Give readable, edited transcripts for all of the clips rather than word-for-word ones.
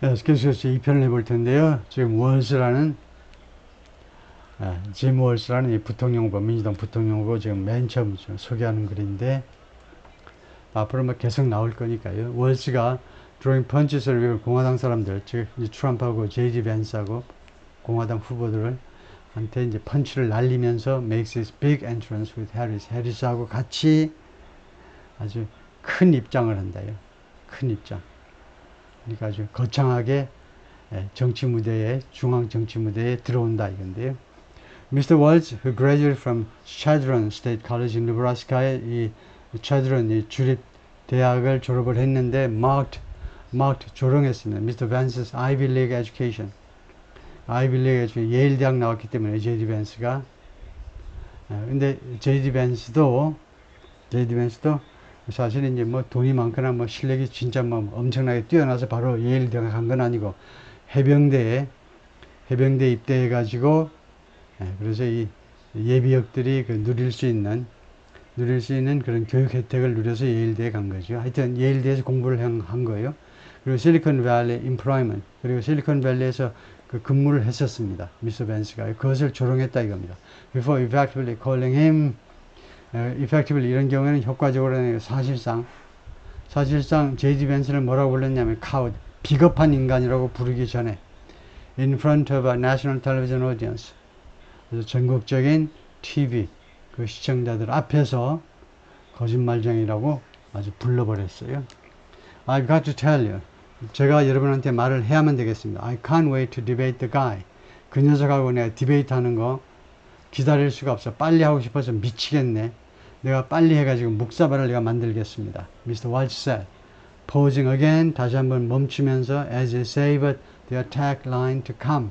그래서 2편을 해볼 텐데요. 지금 월스라는 짐 월스라는 이 부통령 후보, 민주당 부통령 후보 지금 맨 처음 소개하는 글인데 앞으로 뭐 계속 나올 거니까요. 월스가 drawing punches를 위해 공화당 사람들, 즉 트럼프하고 제이디 벤스하고 공화당 후보들을 한테 이제 펀치를 날리면서 makes his big entrance with Harris. 해리스하고 같이 아주 큰 입장을 한다요. 큰 입장. 그러니까 아주 거창하게 정치 무대에, 중앙 정치 무대에 들어온다 이건데요. Mr. Walz, who graduated from Chadron State College in Nebraska의 이 Chadron 이 주립 대학을 졸업을 했는데 marked 조롱했습니다. Mr. Vance's Ivy League education. Ivy League education 예일 대학 나왔기 때문에 J.D. 벤스가 근데 J.D. 벤스도 사실 이제 뭐 돈이 많거나 뭐 실력이 진짜 뭐 엄청나게 뛰어나서 바로 예일 대학 간 건 아니고 해병대 입대해 가지고 그래서 이 예비역들이 누릴 수 있는 그런 교육 혜택을 누려서 예일대에 간 거죠. 하여튼 예일대에서 공부를 한 거예요. 그리고 실리콘밸리 임플로이먼트 그리고 실리콘밸리에서 그 근무를 했었습니다. 미스터 벤스가 그것을 조롱했다 이겁니다. Before effectively calling him effectively 이런 경우에는 효과적으로 사실상 제이디 벤스를 뭐라고 불렀냐면 coward 비겁한 인간이라고 부르기 전에 in front of a national television audience 그래서 전국적인 TV 그 시청자들 앞에서 거짓말쟁이라고 아주 불러버렸어요. I've got to tell you. 제가 여러분한테 말을 해야만 되겠습니다. I can't wait to debate the guy. 그 녀석하고 내가 디베이트 하는 거 기다릴 수가 없어. 빨리 하고 싶어서 미치겠네. 내가 빨리 해가지고 묵사발을 내가 만들겠습니다. Mr. Walsh said. Pausing again. 다시 한번 멈추면서 as he savored the attack line to come.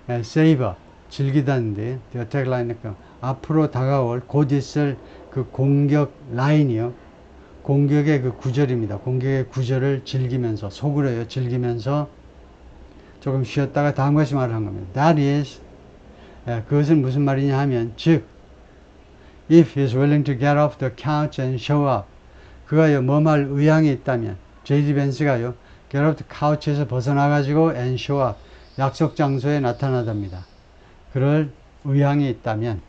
savor. 즐기다는데 the attack line to come. 앞으로 다가올 곧 있을 그 공격 라인이요. 공격의 그 구절입니다. 공격의 구절을 즐기면서 속으로요. 즐기면서 조금 쉬었다가 다음과 같이 말을 한 겁니다. That is 그것은 무슨 말이냐 하면 즉 if he is willing to get off the couch and show up 그가요 뭐 말 의향이 있다면 제이디 벤스가요 get off the couch에서 벗어나가지고 and show up 약속 장소에 나타나답니다. 그럴 의향이 있다면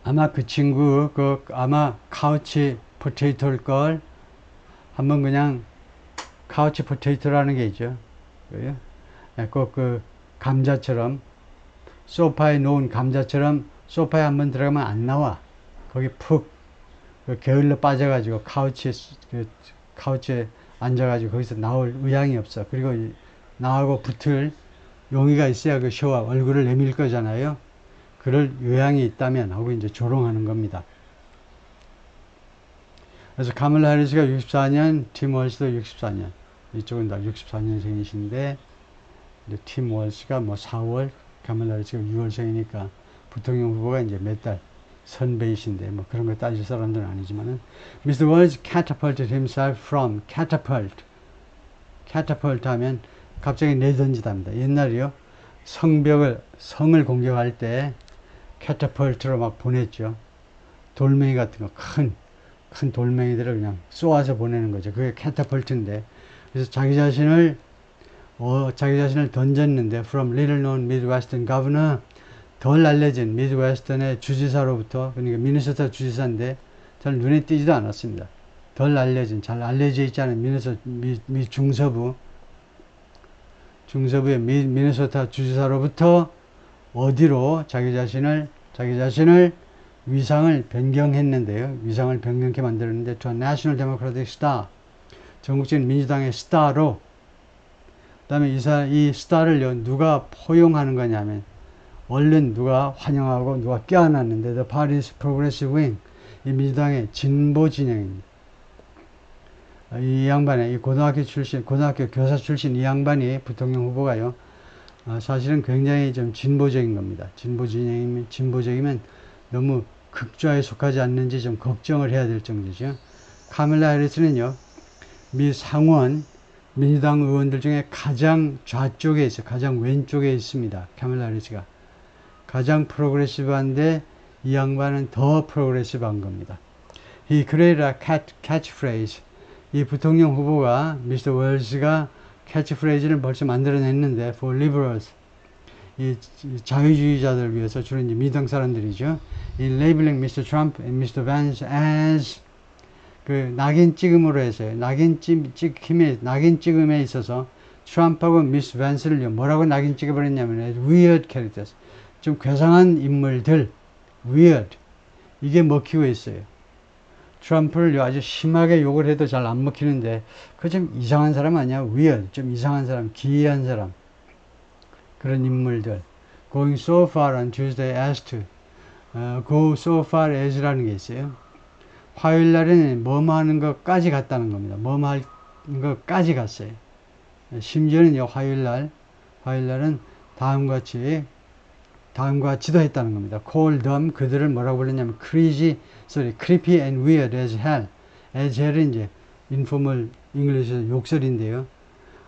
아마 그 친구 아마 카우치 포테이토일 걸 한번 그냥 카우치 포테이토라는 게 있죠. 꼭 그 감자처럼 소파에 놓은 감자처럼 소파에 한번 들어가면 안 나와. 거기 푹 게을러 빠져가지고 카우치에 앉아가지고 거기서 나올 의향이 없어. 그리고 나하고 붙을 용의가 있어야 그 쇼와 얼굴을 내밀 거잖아요. 그럴 의향이 있다면 하고 이제 조롱하는 겁니다. 그래서 카멀라 해리스가 64년, 팀 월스도 64년. 이쪽은 다 64년생이신데, 팀 월스가 뭐 4월, 카멀라 해리스가 6월생이니까 부통령 후보가 이제 몇 달 선배이신데, 뭐 그런 거 따질 사람들은 아니지만은, Mr. Walsh catapulted himself from catapult 하면 갑자기 내던지답니다. 옛날이요. 성을 공격할 때 catapult로 막 보냈죠. 돌멩이 같은 거, 큰 돌멩이들을 그냥 쏘아서 보내는 거죠. 그게 catapult인데. 그래서 자기 자신을 던졌는데, from little known Midwestern governor, 덜 알려진 미드웨스턴의 주지사로부터, 그러니까 미네소타 주지사인데, 잘 눈에 띄지도 않았습니다. 덜 알려진, 잘 알려져 있지 않은 미 중서부의 미네소타 주지사로부터 어디로 자기 자신을 위상을 변경했는데요. 위상을 변경케 만들었는데 to a National Democratic Star 전국적인 민주당의 스타로 그 다음에 이 스타를 누가 포용하는 거냐면 얼른 누가 환영하고 누가 껴안았는데 The Party's Progressive Wing 이 민주당의 진보 진영입니다. 이 양반의 이 고등학교 교사 출신 이 양반이 부통령 후보가요. 사실은 굉장히 좀 진보적인 겁니다. 진보적이면 너무 극좌에 속하지 않는지 좀 걱정을 해야 될 정도죠. 카멀라 해리스는요, 미 상원 민주당 의원들 중에 가장 좌쪽에 있어요. 가장 왼쪽에 있습니다. 카멀라 해리스가. 가장 프로그레시브한데 이 양반은 더 프로그레시브한 겁니다. He created a catchphrase. 이 부통령 후보가 미스터 월스가 캐치프레이즈를 벌써 만들어냈는데 for liberals 이 자유주의자들 위해서 주로 이제 미당 사람들이죠. In labeling Mr. Trump and Mr. Vance as 그 낙인 찍음으로 해서요. 낙인 찍음에 있어서 트럼프하고 미스 밴스를요. 뭐라고 낙인 찍어버렸냐면 weird characters. 좀 괴상한 인물들. weird. 이게 먹히고 있어요. 트럼프를 아주 심하게 욕을 해도 잘 안 먹히는데 그 좀 이상한 사람 아니야? weird. 좀 이상한 사람, 기이한 사람. 그런 인물들. Going so far on Tuesday as to go so far as라는 게 있어요. 화요일 날에는 뭐뭐 하는 것까지 갔다는 겁니다. 뭐뭐 할 것까지 갔어요. 심지어는요, 화요일 날은 다음과 같이도 했다는 겁니다. Call them, 그들을 뭐라고 불렀냐면, creepy and weird as hell. as hell은 이제, informal English에서 욕설인데요.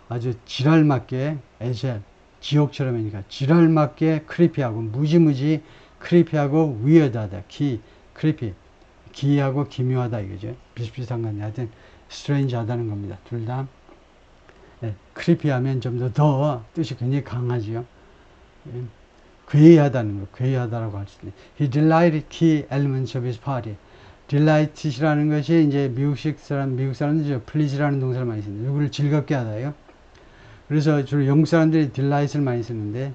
아주 지랄맞게, as hell. 지옥처럼 하니까, 지랄맞게 creepy하고, 무지무지 creepy하고 weird하다. creepy. 기이하고 기묘하다 이거죠. 비슷비슷한 건데, 하여튼, strange 하다는 겁니다. 둘 다. 네, creepy하면 좀 더 뜻이 굉장히 강하지요. 괴이하다는 거, 괴이하다라고 할 수 있어요. He delighted key elements of his party. delight이라는 것이 이제 미국 사람들이 please라는 동사를 많이 씁니다. 누구를 즐겁게 하다요. 그래서 주로 영국 사람들이 delight을 많이 쓰는데,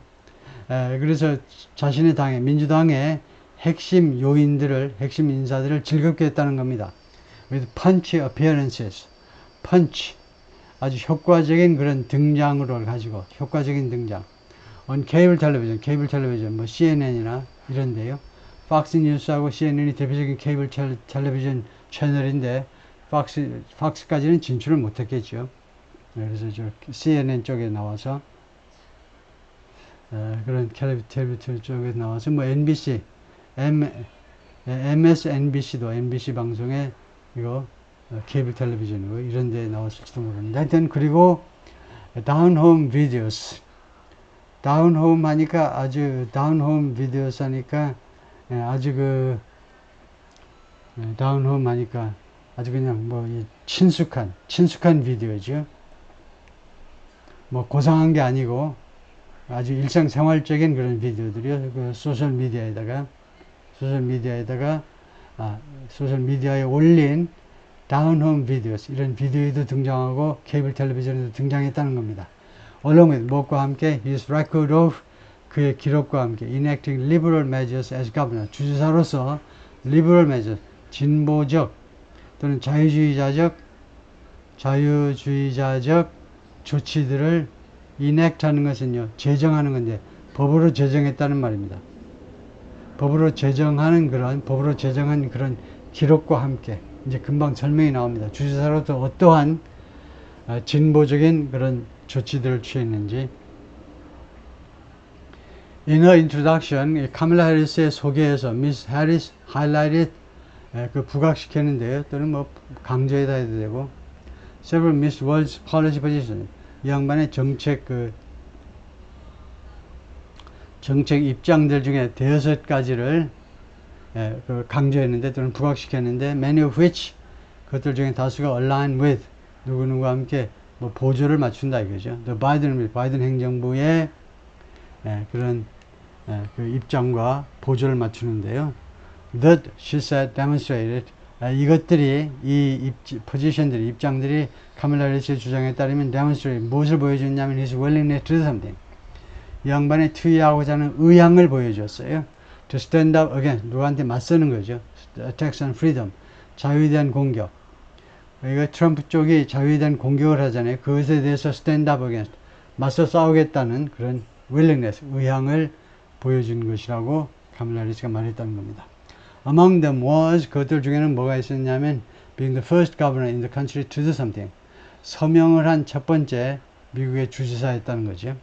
그래서 자신의 민주당의 핵심 인사들을 즐겁게 했다는 겁니다. with punch appearances. punch. 아주 효과적인 그런 등장으로 가지고, 효과적인 등장. on 케이블 텔레비전, 뭐 CNN이나 이런데요. 팍스 뉴스하고 CNN이 대표적인 케이블 텔레비전 채널인데, 팍스까지는 진출을 못했겠죠. 그래서 저 CNN 쪽에 나와서, 그런 텔레비전 쪽에 나와서, 뭐 NBC, MSNBC도 NBC 방송에 이거 케이블 텔레비전이고 이런 데 나왔을지도 모르는데 하여튼 그리고 다운홈 비디오스 다운홈 하니까 아주 다운홈 비디오스 하니까 아주 다운홈 하니까 아주 그냥 뭐 친숙한 비디오죠. 뭐 고상한 게 아니고 아주 일상생활적인 그런 비디오들이요. 그 소셜미디어에 올린 다운홈 비디오스 이런 비디오에도 등장하고 케이블 텔레비전에도 등장했다는 겁니다. along with 무엇과 함께 his record of 그의 기록과 함께 enacting liberal measures as governor 주지사로서 liberal measures 진보적 또는 자유주의자적 조치들을 enact 하는 것은요 제정하는 건데 법으로 제정했다는 말입니다. 법으로 제정한 그런 기록과 함께 이제 금방 설명이 나옵니다. 주지사로서 어떠한 진보적인 그런 조치들을 취했는지. In her introduction, 카밀라 해리스의 소개에서 Miss Harris highlighted 그 부각시켰는데요. 또는 뭐 강조해다 해도 되고 several Miss World's policy positions 이 양반의 정책 입장들 중에 5가지를 강조했는데 또는 부각시켰는데 many of which 그것들 중에 다수가 align with 누구누구와 함께 뭐 보조를 맞춘다 이거죠. 바이든 행정부의 그런 그 입장과 보조를 맞추는데요. That she said demonstrated 이것들이 포지션들이 입장들이 카밀라 해리스의 주장에 따르면 demonstrate 무엇을 보여줬냐면 his willingness to do something 이 양반의 투의하고자 하는 의향을 보여줬어요. To stand up against 누구한테 맞서는 거죠. Attacks on freedom 자유에 대한 공격. 이거 트럼프 쪽이 자유에 대한 공격을 하잖아요. 그것에 대해서 stand up against 맞서 싸우겠다는 그런 willingness 의향을 보여준 것이라고 카밀라 해리스가 말했다는 겁니다. Among them was 그것들 중에는 뭐가 있었냐면 being the first governor in the country to do something 서명을 한 첫 번째 미국의 주지사였다는 거죠.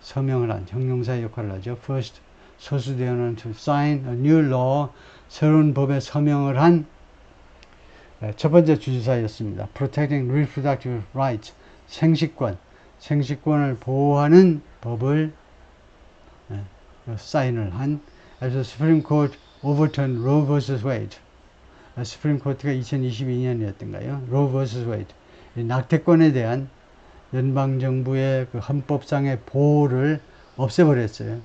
서명을 한 형용사의 역할을 하죠. First 소수대원은 to sign a new law 새로운 법에 서명을 한 첫 번째 주지사였습니다. Protecting reproductive rights 생식권을 보호하는 법을 사인을 한 as the Supreme Court overturned Roe vs. Wade 스프림 코트가 2022년이었던가요? Roe vs. Wade 낙태권에 대한 연방정부의 그 헌법상의 보호를 없애버렸어요.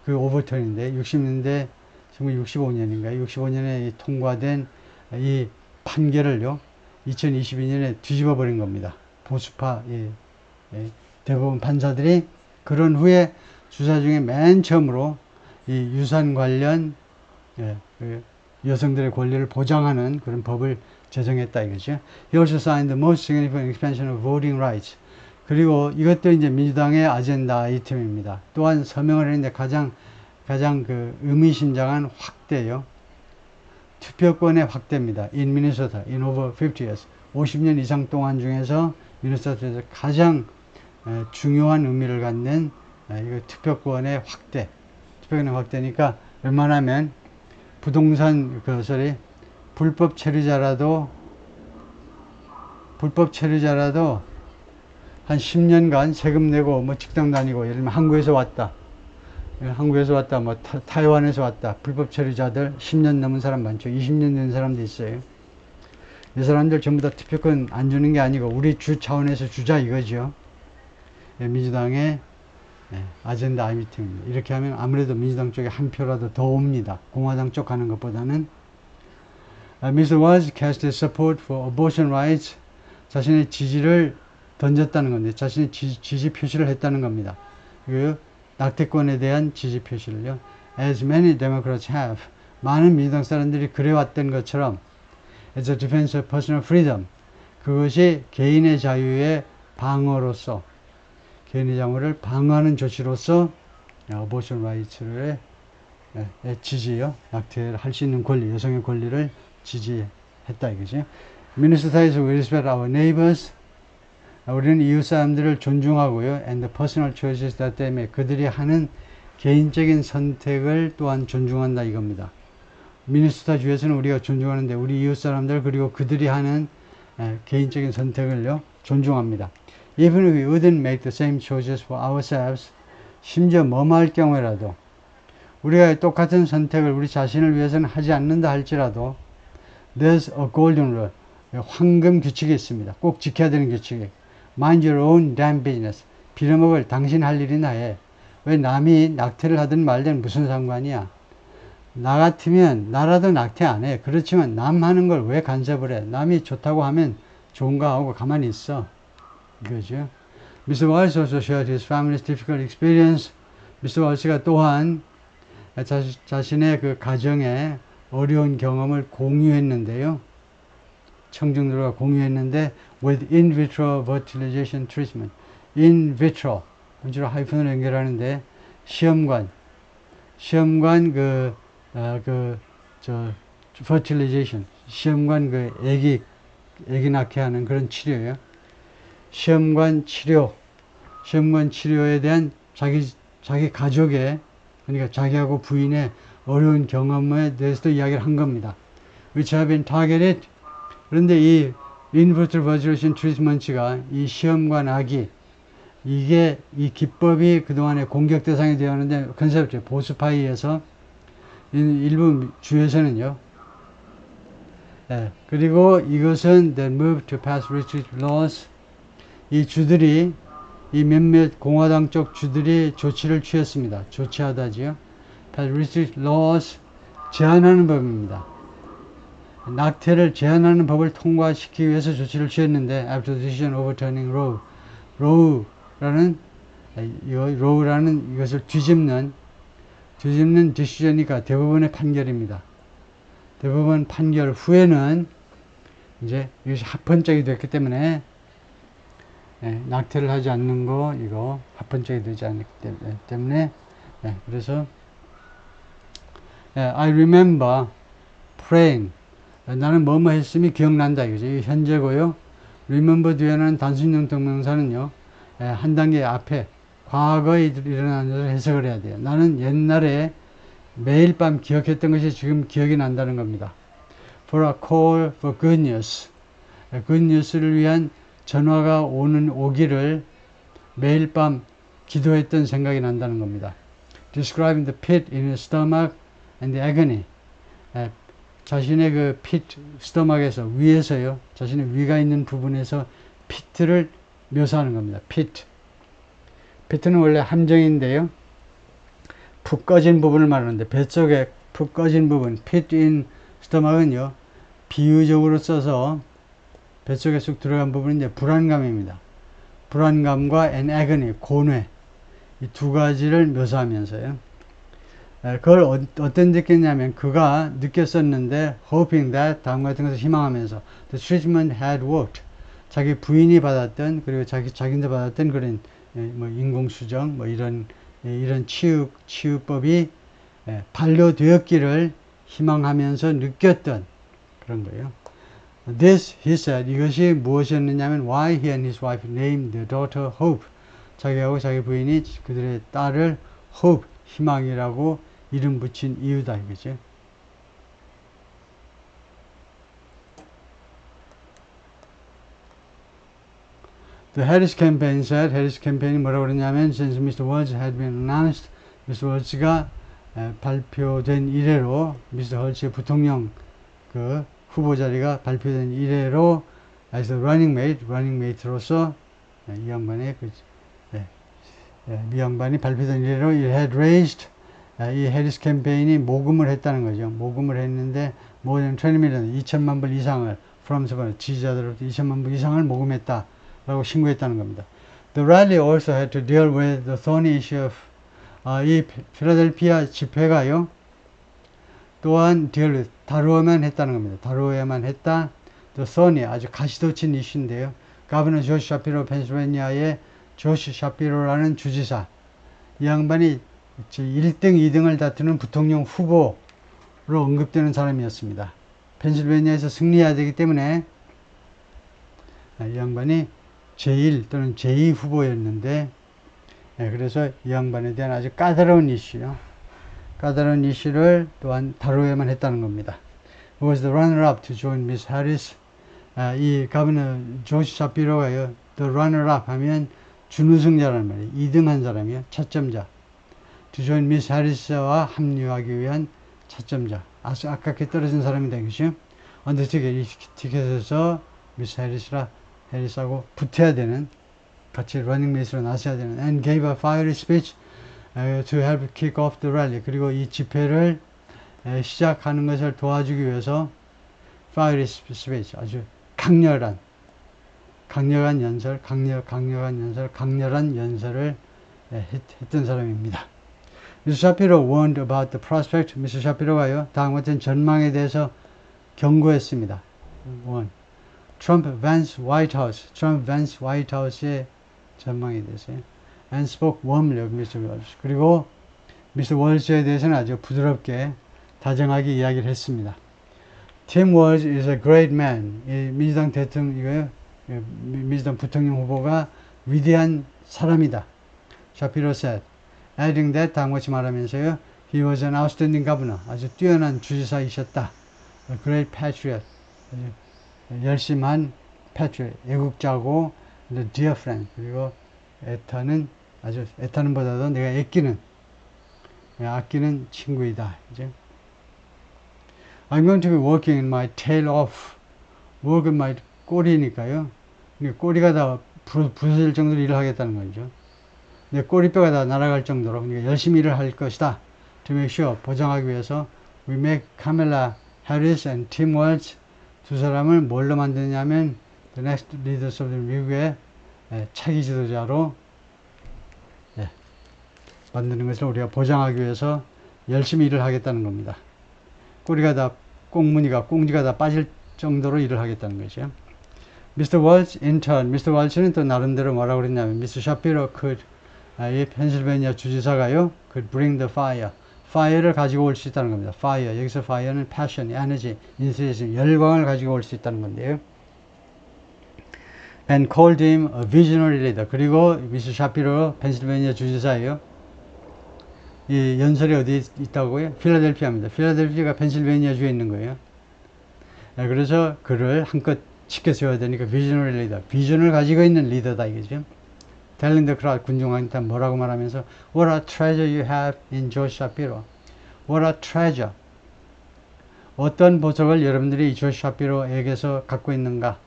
그 오버턴인데 60년대 1965년인가요? 65년에 통과된 이 판결을요 2022년에 뒤집어 버린 겁니다. 보수파 대법원 판사들이 그런 후에 수사 중에 맨 처음으로 이 유산 관련 그 여성들의 권리를 보장하는 그런 법을 제정했다 이거죠. He also signed the most significant expansion of voting rights. 그리고 이것도 이제 민주당의 아젠다 아이템입니다. 또한 서명을 했는데 가장 그 의미심장한 확대요. 투표권의 확대입니다. In Minnesota, in over 50 years. 50년 이상 동안 중에서 미네소타에서 가장 중요한 의미를 갖는 이거 투표권의 확대. 투표권의 확대니까 웬만하면 부동산 그것을 불법 체류자라도 한 10년간 세금 내고 뭐 직장 다니고 예를 들면 한국에서 왔다 뭐 타이완에서 왔다 불법 체류자들 10년 넘은 사람 많죠. 20년 된 사람도 있어요. 이 사람들 전부 다 투표권 안 주는 게 아니고 우리 주 차원에서 주자 이거죠. 민주당의 아젠다 아이템입니다. 이렇게 하면 아무래도 민주당 쪽에 한 표라도 더 옵니다. 공화당 쪽 가는 것보다는. Mr. Walz cast his support for abortion rights. 자신의 지지를 던졌다는 건데, 자신의 지지 표시를 했다는 겁니다. 그 낙태권에 대한 지지 표시를요. As many Democrats have. 많은 민주당 사람들이 그래왔던 것처럼 as a defense of personal freedom. 그것이 개인의 자유의 방어로서 개인의 자유를 방어하는 조치로서 abortion rights를 지지요. 낙태를 할 수 있는 권리, 여성의 권리를 지지했다 이거죠. 미네소타에서 we respect our neighbors. 우리는 이웃 사람들을 존중하고요. And the personal choices that they make. 그들이 하는 개인적인 선택을 또한 존중한다 이겁니다. 미네소타 주에서는 우리가 존중하는데 우리 이웃 사람들 그리고 그들이 하는 개인적인 선택을요 존중합니다. Even if we wouldn't make the same choices for ourselves. 심지어 뭐할 경우에라도 우리가 똑같은 선택을 우리 자신을 위해서는 하지 않는다 할지라도 There's a golden rule. 황금 규칙이 있습니다. 꼭 지켜야 되는 규칙이. Mind your own damn business. 빌어먹을 당신 할 일이나 해. 왜 남이 낙태를 하든 말든 무슨 상관이야. 나 같으면 나라도 낙태 안 해. 그렇지만 남 하는 걸 왜 간섭을 해. 남이 좋다고 하면 좋은가 하고 가만히 있어. 이거죠. Mr. Walz also shared his family's difficult experience. Mr. Walz가 또한 자신의 그 가정의 어려운 경험을 공유했는데요. 청중들과 공유했는데 with in vitro fertilization treatment. in vitro 먼저 하이픈을 연결하는데 시험관 fertilization 시험관 그 애기 낳게 하는 그런 치료예요. 시험관 치료에 대한 자기 가족의 그러니까 자기하고 부인의 어려운 경험에 대해서도 이야기를 한 겁니다. which have been targeted. 그런데 이 in vitro fertilization treatment가 이 시험관 아기 이게 이 기법이 그동안에 공격 대상이 되었는데 컨셉트 보수파이에서 일부 주에서는요. 그리고 이것은 they moved to pass restrictive laws. 이 주들이 이 몇몇 공화당 쪽 주들이 조치를 취했습니다. 조치하다지요. pass restrictive laws 제한하는 법입니다. 낙태를 제한하는 법을 통과시키기 위해서 조치를 취했는데 after the decision overturning Roe라는 이것을 뒤집는 디시전이니까 대법원의 판결입니다. 대법원 판결 후에는 이제 이것이 합헌적이 됐기 때문에 낙태를 하지 않는 거 이거 합헌적이 되지 않기 때문에 그래서 I remember praying. 나는 뭐뭐 했음이 기억난다 이거죠. 이게 현재고요. remember 뒤에는 단순형 동명사는요. 한 단계 앞에 과거에 일어난 것을 해석을 해야 돼요. 나는 옛날에 매일 밤 기억했던 것이 지금 기억이 난다는 겁니다. For a call for good news. good news를 위한 전화가 오기를 매일 밤 기도했던 생각이 난다는 겁니다. Describing the pit in his stomach and the agony. 자신의 그 스토막에서 위에서요. 자신의 위가 있는 부분에서 피트를 묘사하는 겁니다. pit. pit는 원래 함정인데요. 푹 꺼진 부분을 말하는데 뱃속에 푹 꺼진 부분, pit in stomach은요, 비유적으로 써서 뱃속에 쑥 들어간 부분은 이제 불안감입니다. 불안감과 an agony, 고뇌, 이 두 가지를 묘사하면서요. 그걸 어떤 느꼈냐면 그가 느꼈었는데 hoping that 다음 같은 것을 희망하면서 the treatment had worked. 자기 부인이 받았던 그리고 자기한테 받았던 그런 뭐 인공수정 뭐 이런 치유법이 반려되었기를 희망하면서 느꼈던 그런 거예요. This, he said, 이것이 무엇이었느냐면 why he and his wife named their daughter Hope. 자기하고 자기 부인이 그들의 딸을 Hope, 희망이라고 이름 붙인 이유다 이거죠. The Harris campaign said, Harris 캠페인이 뭐라고 그러냐면 since Mr. Walz had been announced, Mr. Walz가 발표된 이래로 Mr. Walz의 부통령 그 후보 자리가 발표된 이래로 as a running mate로서 이 양반의 이 양반이 발표된 이래로 it had raised 이 해리스 캠페인이 모금을 했다는 거죠. 모금을 했는데 more than 20 million, 2천만 불 이상을 from 지지자들로부터 2천만 불 이상을 모금했다 라고 신고했다는 겁니다. The rally also had to deal with the thorny issue of 이 필라델피아 집회가요. 또한 다루어야만 했다는 겁니다. 다루어야만 했다. The thorny, 아주 가시돋친 이슈인데요. 가버너 조시 샤피로 펜실베니아의 조시 샤피로라는 주지사. 이 양반이 1등, 2등을 다투는 부통령 후보로 언급되는 사람이었습니다. 펜실베니아에서 승리해야 되기 때문에 이 양반이 제1 또는 제2 후보였는데 그래서 이 양반에 대한 아주 까다로운 이슈요. 까다로운 이슈를 또한 다루어야만 했다는 겁니다. He was the runner-up to join Miss Harris. 이 가버너 조시 샤피로가요. The runner-up 하면 준우승자라는 말이에요. 2등한 사람이요. 차점자. To join Miss Harris와 합류하기 위한 차점자. 아주 아깝게 떨어진 사람이다. 그죠? 언더티켓, 이 티켓에서 미스 해리스하고 붙어야 되는, 같이 러닝메이트로 나서야 되는, and gave a fiery speech to help kick off the rally. 그리고 이 집회를 시작하는 것을 도와주기 위해서 fiery speech, 아주 강렬한 연설을 했던 사람입니다. 미스 샤피로 warned about the prospect. 미스 샤피로가요, 다음 같은 전망에 대해서 경고했습니다. 트럼프 밴스 화이트하우스의 전망에 대해서요. And spoke warmly of Mr. Walz. 그리고 미스터 월즈에 대해서는 아주 부드럽게 다정하게 이야기를 했습니다. Tim Walz is a great man. 이 민주당 대통령, 민주당 부통령 후보가 위대한 사람이다. 샤피로 said. Adding that, 다음 같이 말하면서요. He was an outstanding governor. 아주 뛰어난 주지사이셨다. A great patriot. 열심한 patriot. 애국자고, and a dear friend. 그리고 애타는 보다도 내가 아끼는 친구이다. 이제. I'm going to be working in my tail off. work은 my 꼬리니까요. 꼬리가 다 부서질 정도로 일을 하겠다는 거죠. 내 꼬리뼈가 다 날아갈 정도로 열심히 일을 할 것이다. To make sure, 보장하기 위해서 we make Kamala Harris and Tim Walz 두 사람을 뭘로 만드냐면 the next leaders of the 미국의 차기 지도자로 만드는 것을 우리가 보장하기 위해서 열심히 일을 하겠다는 겁니다. 꽁지가 다 빠질 정도로 일을 하겠다는 거죠. Mr. Walz in turn, Mr. Walz는 또 나름대로 뭐라고 그랬냐면 Mr. Shapiro 이 펜실베니아 주지사가요, could bring the fire를 가지고 올 수 있다는 겁니다. fire, 여기서 fire는 passion, energy, enthusiasm, 열광을 가지고 올 수 있다는 건데요. And called him a visionary leader. 그리고 미스 샤피로 펜실베니아 주지사예요. 이 연설이 어디 있다고요? 필라델피아입니다. 필라델피아가 펜실베니아 주에 있는 거예요. 그래서 그를 한껏 지켜 세워야 되니까 visionary leader, 비전을 가지고 있는 리더다 이거죠. Telling the crowd, 군중한테 뭐라고 말하면서 What a treasure you have in Josh Shapiro. What a treasure. 어떤 보석을 여러분들이 이 조시 샤피로에게서 갖고 있는가.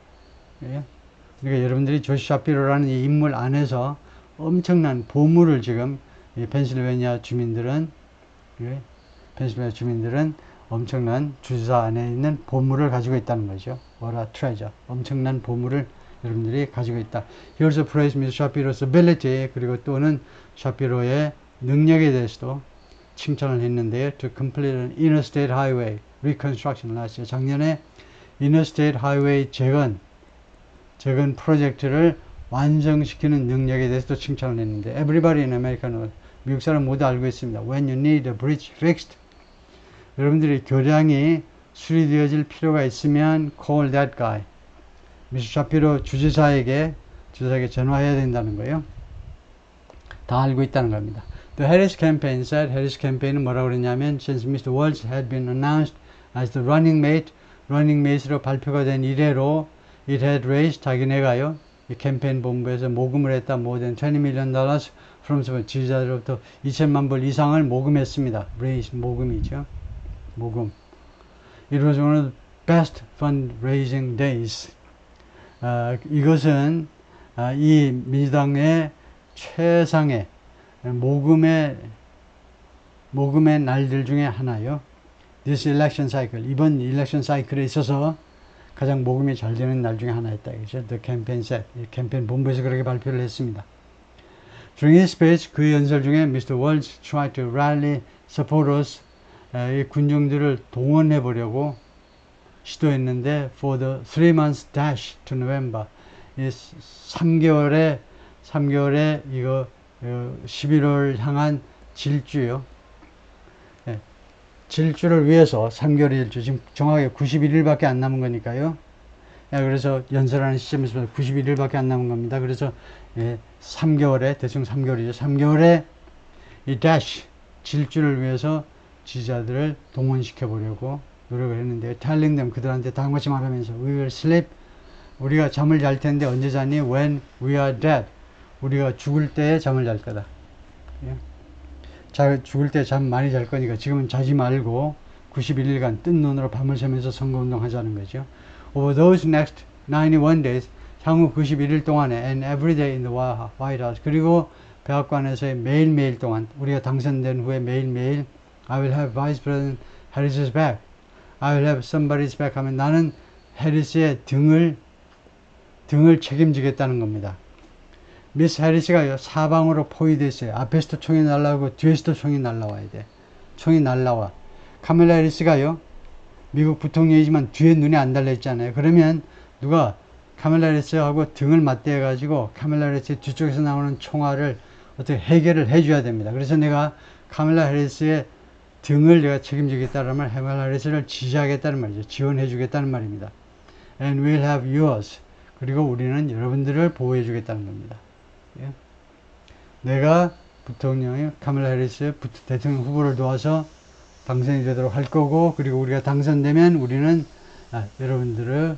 예? 그러니까 여러분들이 조시 샤피로라는 이 인물 안에서 엄청난 보물을 지금 이 펜실베니아 주민들은 엄청난 주지사 안에 있는 보물을 가지고 있다는 거죠. What a treasure. 엄청난 보물을 여러분들이 가지고 있다. He also praised Mr. Shapiro's ability, 그리고 또는 샤피로의 능력에 대해서도 칭찬을 했는데요. To complete an interstate highway reconstruction last year. 작년에 interstate highway 재건 프로젝트를 완성시키는 능력에 대해서도 칭찬을 했는데 Everybody in America knows. 미국 사람 모두 알고 있습니다. When you need a bridge fixed, 여러분들이 교량이 수리되어질 필요가 있으면 call that guy. 미스 샤피로 주지사에게 전화해야 된다는 거예요. 다 알고 있다는 겁니다. The Harris campaign said, Harris campaign은 뭐라고 그랬냐면, since Mr. Walz had been announced as the running mate로 발표가 된 이래로 it had raised, 자기네가요, 이 캠페인 본부에서 모금을 했다. more than $20 million from 지지자들로부터 2천만 불 이상을 모금했습니다. raise, 모금이죠. 모금. It was one of the best fundraising days. 이것은 이 민주당의 최상의 모금의 날들 중에 하나요. This election cycle, 이번 일렉션 사이클에 있어서 가장 모금이 잘 되는 날 중에 하나였다. 그죠? The campaign set, 캠페인 본부에서 그렇게 발표를 했습니다. During his speech, 그 연설 중에 Mr. Walz tried to rally supporters, 이 군중들을 동원해 보려고 시도했는데 for the 3 months dash to November, 이 3개월에 이거 11월 향한 질주요. 예, 질주를 위해서 3개월의 질주, 지금 정확하게 91일밖에 안 남은 거니까요. 예, 그래서 연설하는 시점에서 91일밖에 안 남은 겁니다. 그래서 3개월에 대충 3개월이죠. 3개월에 이 dash 질주를 위해서 지지자들을 동원시켜 보려고 노력을 했는데, telling them, 그들한테 다음 같이 말하면서 we will sleep, 우리가 잠을 잘 텐데 언제 자니? when we are dead, 우리가 죽을 때에 잠을 잘 거다. 예? 죽을 때 잠 많이 잘 거니까 지금은 자지 말고 91일간 뜬 눈으로 밤을 새면서 선거운동 하자는 거죠. Over those next 91 days, 향후 91일 동안에 and every day in the White House, 그리고 백악관에서의 매일매일 동안, 우리가 당선된 후에 매일매일 I will have Vice President Harris's back, I will have somebody's back 하면 나는 해리스의 등을 책임지겠다는 겁니다. 미스 해리스가 사방으로 포위되어 있어요. 앞에서도 총이 날라오고 뒤에서도 총이 날라와야 돼. 총이 날라와. 카멜라 해리스가요, 미국 부통령이지만 뒤에 눈이 안 달려 있잖아요. 그러면 누가 카멜라 해리스하고 등을 맞대어 가지고 카멜라 해리스 뒤쪽에서 나오는 총알을 어떻게 해결을 해줘야 됩니다. 그래서 내가 카멜라 해리스의 등을 내가 책임지겠다는 말, 카멜라 해리스를 지지하겠다는 말이죠. 지원해 주겠다는 말입니다. And we'll have yours. 그리고 우리는 여러분들을 보호해 주겠다는 겁니다. 예? 내가 부통령이 카멜라 해리스 대통령 후보를 도와서 당선이 되도록 할 거고, 그리고 우리가 당선되면 우리는 여러분들의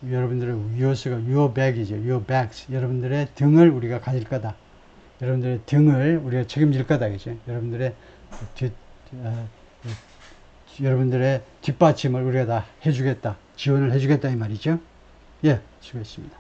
yours, your back이죠. your backs. 여러분들의 등을 우리가 가질 거다. 여러분들의 등을 우리가 책임질 거다. 그죠? 여러분들의 뒷받침을 우리가 다 해주겠다. 지원을 해주겠다. 이 말이죠. 예, 수고했습니다.